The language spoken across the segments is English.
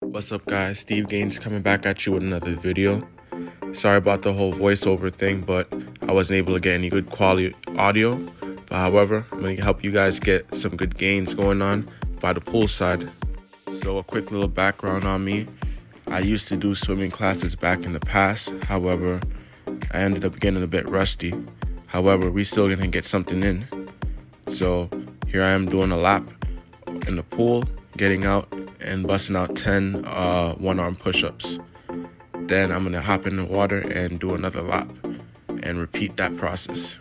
What's up guys, Steve Gaines coming back at you with another video. Sorry about the whole voiceover thing, but I wasn't able to get any good quality audio. But however, I'm going to help you guys get some good gains going on by the poolside. So a quick little background on me. I used to do swimming classes back in the past. However, I ended up getting a bit rusty. However, we still going to get something in. So here I am doing a lap in the pool, getting out and busting out 10 one-arm push-ups. Then I'm gonna hop in the water and do another lap and repeat that process.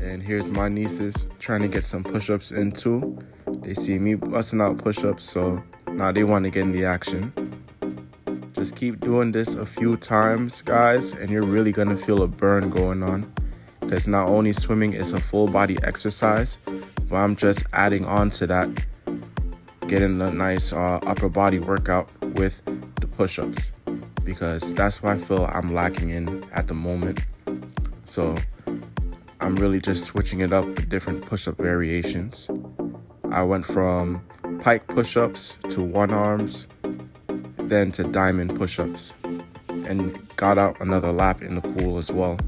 And here's my nieces trying to get some push-ups in too. They see me busting out push-ups, so now they want to get in the action. Just keep doing this a few times, guys, and you're really going to feel a burn going on. Because not only swimming is a full body exercise, but I'm just adding on to that, getting a nice upper body workout with the push-ups. Because that's what I feel I'm lacking in at the moment. So I'm really just switching it up with different push-up variations. I went from pike push-ups to one arms, then to diamond push-ups, and got out another lap in the pool as well.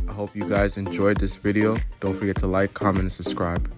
I hope you guys enjoyed this video. Don't forget to like, comment, and subscribe.